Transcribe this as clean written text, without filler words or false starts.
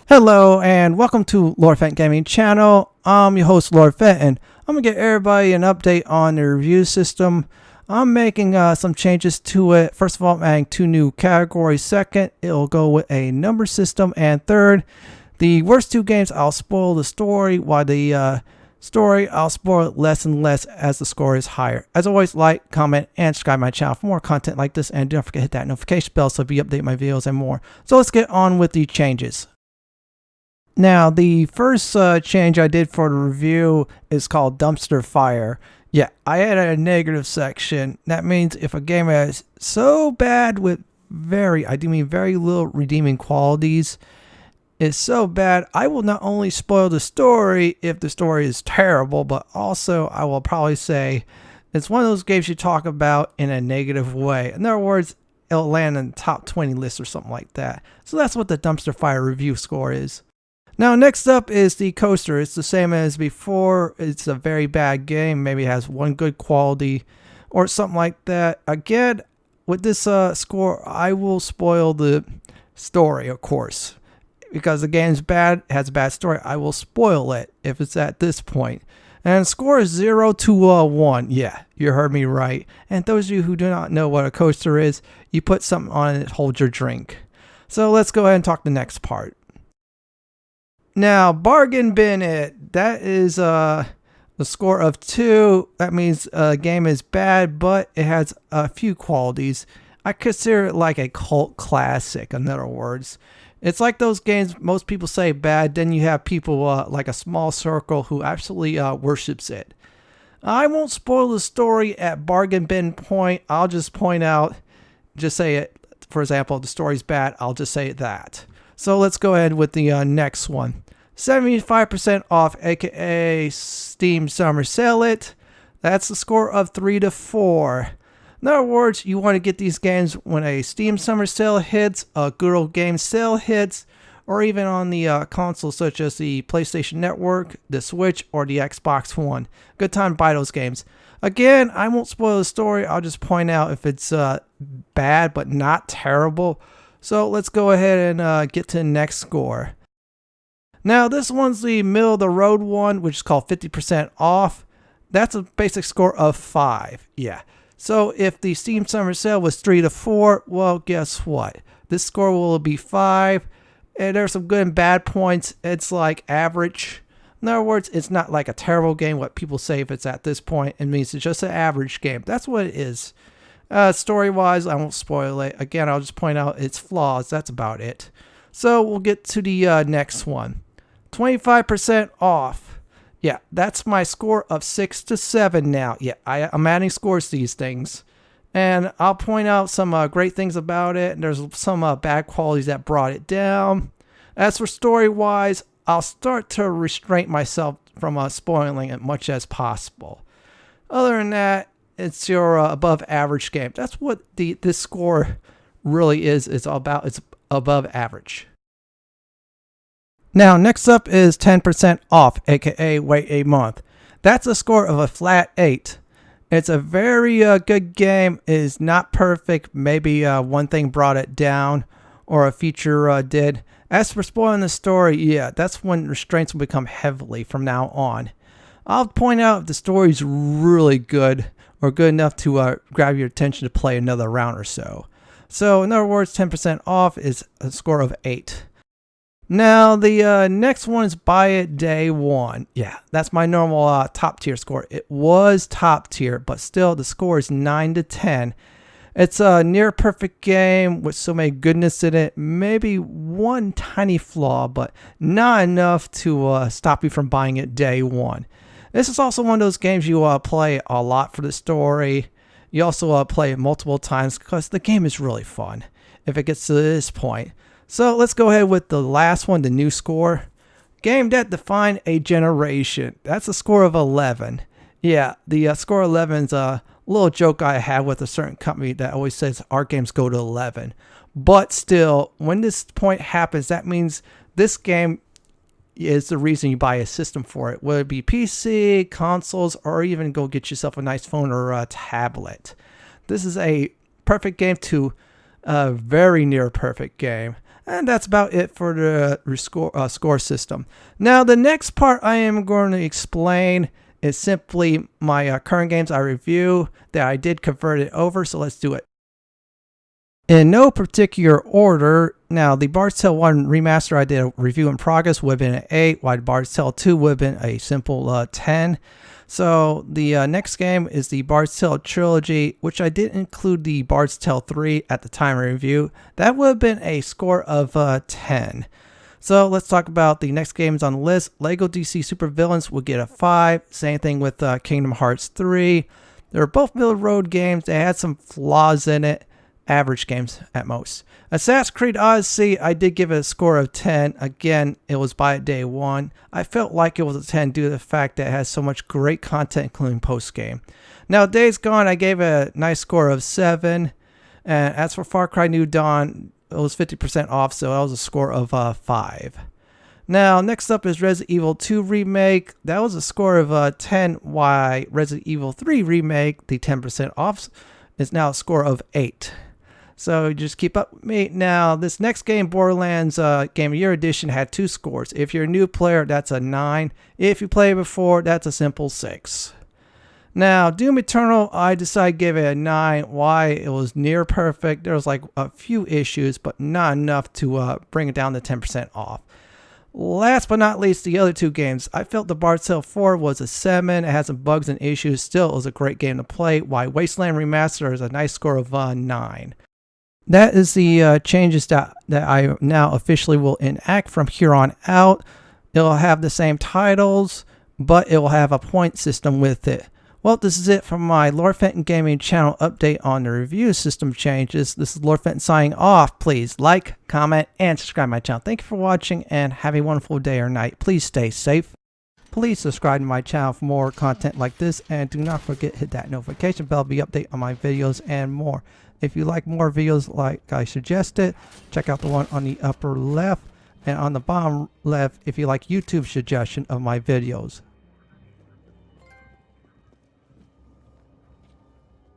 Hello and welcome to Lord Fenton Gaming Channel. I'm your host Lord Fenton. I'm gonna get everybody an update on the review system. I'm making some changes to it. First of all, I'm adding 2 new categories. Second, it'll go with a number system. And third, the worst 2 games, I'll spoil the story, while the story, I'll spoil it less and less as the score is higher. As always, like, comment, and subscribe to my channel for more content like this. And don't forget to hit that notification bell so you update my videos and more. So let's get on with the changes. Now, the first change I did for the review is called Dumpster Fire. Yeah, I added a negative section. That means if a game is so bad with very little redeeming qualities, it's so bad, I will not only spoil the story if the story is terrible, but also I will probably say it's one of those games you talk about in a negative way. In other words, it'll land in the top 20 list or something like that. So that's what the Dumpster Fire review score is. Now, next up is the coaster. It's the same as before. It's a very bad game. Maybe it has 1 good quality or something like that. Again, with this score, I will spoil the story, of course. Because the game's bad, has a bad story, I will spoil it if it's at this point. And the score is 0 to 1. Yeah, you heard me right. And those of you who do not know what a coaster is, you put something on it, hold your drink. So let's go ahead and talk the next part. Now, bargain bin it. That is the score of 2. That means a game is bad, but it has a few qualities. I consider it like a cult classic, in other words. It's like those games most people say bad, then you have people like a small circle who absolutely worships it. I won't spoil the story at bargain bin point. I'll just point out, just say it. For example, if the story's bad, I'll just say that. So let's go ahead with the next one. 75% off, aka Steam Summer Sale It. That's the score of 3 to 4. In other words, you want to get these games when a Steam Summer Sale hits, a good old game sale hits, or even on the consoles such as the PlayStation Network, the Switch, or the Xbox One. Good time to buy those games. Again, I won't spoil the story. I'll just point out if it's bad but not terrible. So let's go ahead and get to the next score. Now, this one's the middle of the road one, which is called 50% off. That's a basic score of 5. Yeah. So if the Steam Summer Sale was 3 to 4, well, guess what? This score will be 5. And there's some good and bad points. It's like average. In other words, it's not like a terrible game. What people say if it's at this point, it means it's just an average game. That's what it is. Story-wise, I won't spoil it. Again, I'll just point out its flaws. That's about it. So we'll get to the next one. 25% off. Yeah, that's my score of 6 to 7 now. Yeah, I'm adding scores to these things. And I'll point out some great things about it. And there's some bad qualities that brought it down. As for story-wise, I'll start to restrain myself from spoiling it much as possible. Other than that, it's your above average game. That's what this score really is. It's all about. It's above average. Now, next up is 10% off, aka wait a month. That's a score of a flat 8. It's a very good game. It is not perfect. Maybe one thing brought it down, or a feature did. As for spoiling the story, yeah, that's when restraints will become heavily from now on. I'll point out if the story is really good, or good enough to grab your attention to play another round or so. So, in other words, 10% off is a score of 8. Now, the next one is buy it day 1. Yeah, that's my normal top tier score. It was top tier, but still the score is 9 to 10. It's a near perfect game with so many goodness in it. Maybe one tiny flaw, but not enough to stop you from buying it day 1. This is also one of those games you play a lot for the story. You also play it multiple times because the game is really fun if it gets to this point. So let's go ahead with the last one, the new score. Game that defined a generation. That's a score of 11. Yeah, the score 11 is a little joke I have with a certain company that always says our games go to 11. But still, when this point happens, that means this game is the reason you buy a system for it. Whether it be PC, consoles, or even go get yourself a nice phone or a tablet. This is a perfect game to a very near perfect game. And that's about it for the score system. Now, the next part I am going to explain is simply my current games I review that I did convert it over, so let's do it. In no particular order, now the Bard's Tale 1 Remaster I did a review in progress would have been an 8, while Bard's Tale 2 would have been a simple 10. So the next game is the Bard's Tale Trilogy, which I did include the Bard's Tale 3 at the time of review. That would have been a score of 10. So let's talk about the next games on the list. Lego DC Super Villains would get a 5. Same thing with Kingdom Hearts 3. They were both middle road games. They had some flaws in it. Average games at most. Assassin's Creed Odyssey, I did give it a score of 10. Again, it was by day one. I felt like it was a 10 due to the fact that it has so much great content, including post-game. Now, Days Gone, I gave it a nice score of 7. And as for Far Cry New Dawn, it was 50% off, so that was a score of 5. Now, next up is Resident Evil 2 Remake. That was a score of 10, while Resident Evil 3 Remake, the 10% off, is now a score of 8. So just keep up with me. Now, this next game, Borderlands Game of Year Edition, had 2 scores. If you're a new player, that's a 9. If you played before, that's a simple 6. Now, Doom Eternal, I decided to give it a 9. Why? It was near perfect. There was like a few issues, but not enough to bring it down to 10% off. Last but not least, the other 2 games. I felt the Bard's Tale 4 was a 7. It had some bugs and issues. Still, it was a great game to play. While Wasteland Remastered is a nice score of 9. That is the changes that I now officially will enact from here on out. It'll have the same titles, but it will have a point system with it. Well, this is it from my Lord Fenton Gaming channel update on the review system changes. This is Lord Fenton signing off. Please like, comment, and subscribe to my channel. Thank you for watching and have a wonderful day or night. Please stay safe. Please subscribe to my channel for more content like this, and do not forget to hit that notification bell to be updated on my videos and more. If you like more videos like I suggested, check out the one on the upper left and on the bottom left if you like YouTube suggestion of my videos.